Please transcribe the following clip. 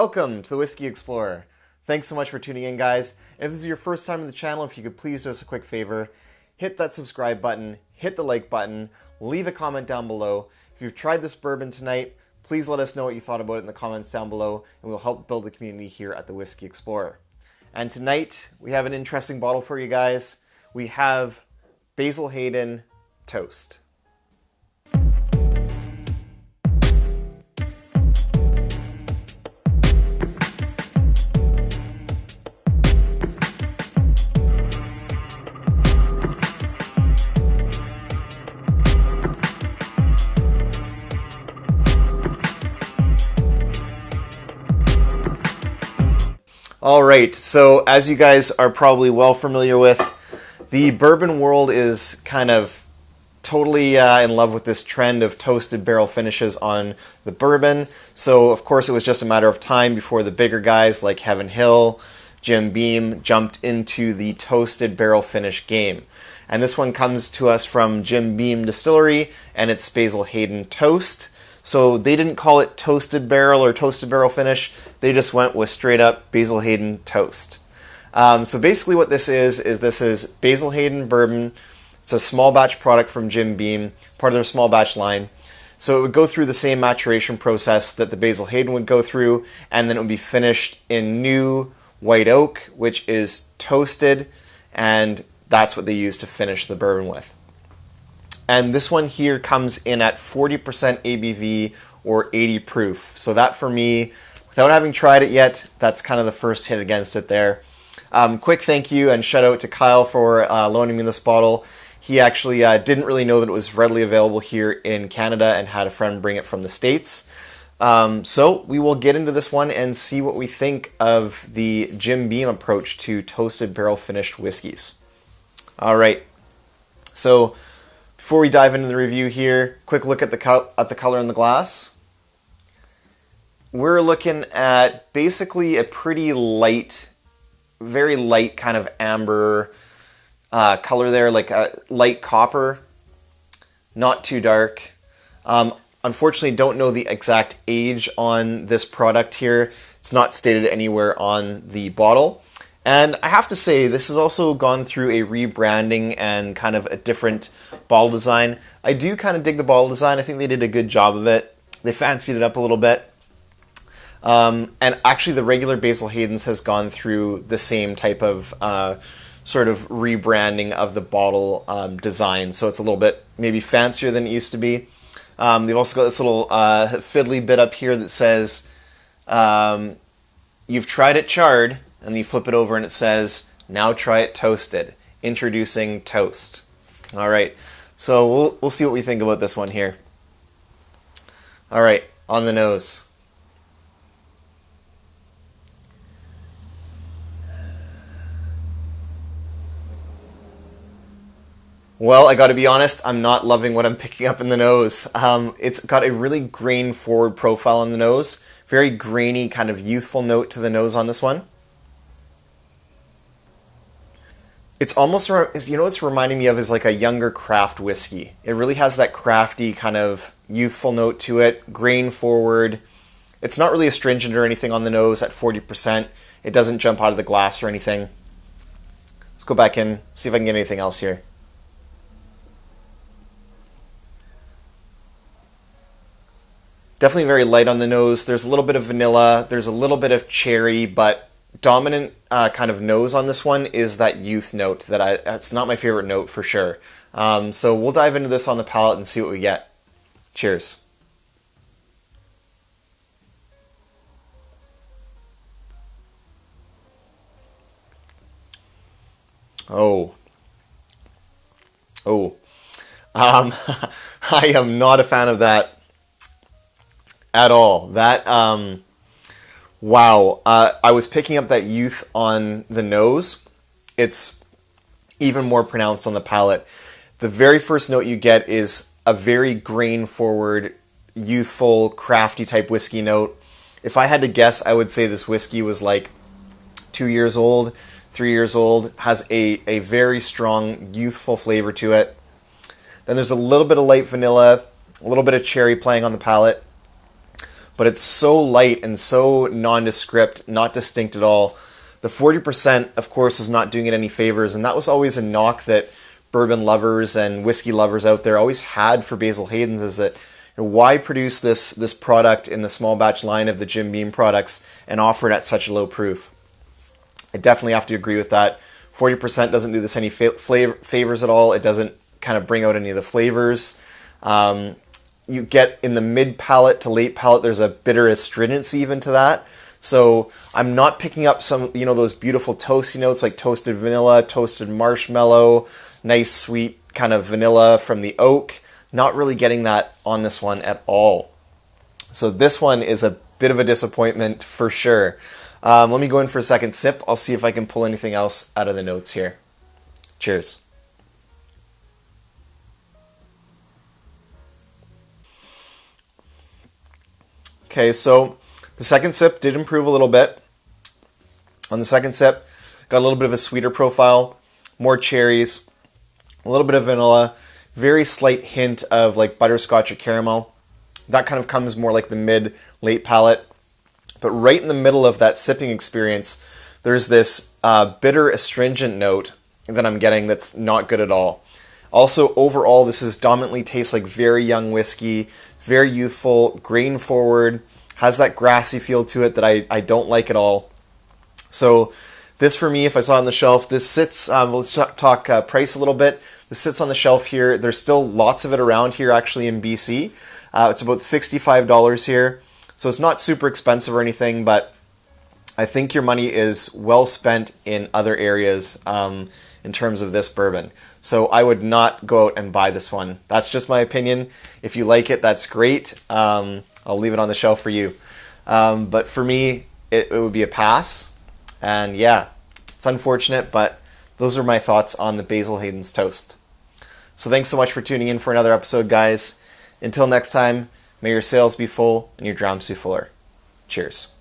Welcome to the Whiskey Explorer. Thanks so much for tuning in, guys. If this is your first time on the channel, if you could please do us a quick favor, hit that subscribe button, hit the like button, leave a comment down below. If you've tried this bourbon tonight, please let us know what you thought about it in the comments down below, and we'll help build the community here at the Whiskey Explorer. And tonight, we have an interesting bottle for you guys. We have Basil Hayden Toast. Alright, so as you guys are probably well familiar with, the bourbon world is kind of totally in love with this trend of toasted barrel finishes on the bourbon. So of course it was just a matter of time before the bigger guys like Heaven Hill, Jim Beam jumped into the toasted barrel finish game. And this one comes to us from Jim Beam Distillery, and it's Basil Hayden Toast. So they didn't call it toasted barrel or toasted barrel finish. They just went with straight up Basil Hayden Toast. So basically what this is Basil Hayden bourbon. It's a small batch product from Jim Beam, part of their small batch line. So it would go through the same maturation process that the Basil Hayden would go through, and then it would be finished in new white oak, which is toasted, and that's what they use to finish the bourbon with. And this one here comes in at 40% ABV or 80 proof. So that for me, without having tried it yet, that's kind of the first hit against it there. Quick thank you and shout out to Kyle for loaning me this bottle. He actually didn't really know that it was readily available here in Canada and had a friend bring it from the States. So we will get into this one and see what we think of the Jim Beam approach to toasted barrel finished whiskeys. All right, so before we dive into the review here, quick look at the color in the glass. We're looking at basically a pretty light, very light kind of amber color there, like a light copper, not too dark. Unfortunately, don't know the exact age on this product here. It's not stated anywhere on the bottle. And I have to say, this has also gone through a rebranding and kind of a different bottle design. I do kind of dig the bottle design. I think they did a good job of it. They fancied it up a little bit. And actually, the regular Basil Hayden's has gone through the same type of sort of rebranding of the bottle design. So it's a little bit maybe fancier than it used to be. They've also got this little fiddly bit up here that says, "You've tried it charred." And you flip it over and it says, "Now try it toasted. Introducing toast." All right, so we'll see what we think about this one here. All right, on the nose. Well, I got to be honest, I'm not loving what I'm picking up in the nose. It's got a really grain-forward profile on the nose. Very grainy, kind of youthful note to the nose on this one. It's almost, you know what it's reminding me of is like a younger craft whiskey. It really has that crafty kind of youthful note to it, grain forward. It's not really astringent or anything on the nose at 40%. It doesn't jump out of the glass or anything. Let's go back in, see if I can get anything else here. Definitely very light on the nose. There's a little bit of vanilla. There's a little bit of cherry, but dominant kind of nose on this one is that youth note. That's not my favorite note for sure. So we'll dive into this on the palate and see what we get. Cheers. Oh. I am not a fan of that at all. That wow, I was picking up that youth on the nose. It's even more pronounced on the palate. The very first note you get is a very grain-forward, youthful, crafty type whiskey note. If I had to guess, I would say this whiskey was like 2 years old, 3 years old, has a very strong, youthful flavor to it. Then there's a little bit of light vanilla, a little bit of cherry playing on the palate. but it's so light and so nondescript, not distinct at all. The 40%, of course, is not doing it any favors, and that was always a knock that bourbon lovers and whiskey lovers out there always had for Basil Hayden's, is that why produce this product in the small batch line of the Jim Beam products and offer it at such a low proof? I definitely have to agree with that. 40% doesn't do this any favors at all. It doesn't kind of bring out any of the flavors. You get in the mid palate to late palate, there's a bitter astringency even to that. So I'm not picking up some, those beautiful toasty notes like toasted vanilla, toasted marshmallow, nice sweet kind of vanilla from the oak. Not really getting that on this one at all. So this one is a bit of a disappointment for sure. Let me go in for a second sip. I'll see if I can pull anything else out of the notes here. Cheers. Okay, so the second sip did improve a little bit. On the second sip, got a little bit of a sweeter profile, more cherries, a little bit of vanilla, very slight hint of like butterscotch or caramel. That kind of comes more like the mid-late palate. But right in the middle of that sipping experience, there's this bitter astringent note that I'm getting that's not good at all. Also, overall, this is dominantly tastes like very young whiskey, very youthful, grain forward, has that grassy feel to it that I don't like at all. So this for me, if I saw it on the shelf, this sits, let's talk price a little bit. This sits on the shelf here. There's still lots of it around here actually in BC. It's about $65 here. So it's not super expensive or anything, but I think your money is well spent in other areas in terms of this bourbon. So I would not go out and buy this one. That's just my opinion. If you like it, that's great. I'll leave it on the shelf for you. But for me, it would be a pass. And yeah, it's unfortunate, but those are my thoughts on the Basil Hayden's Toast. So thanks so much for tuning in for another episode, guys. Until next time, may your sails be full and your drums be fuller. Cheers.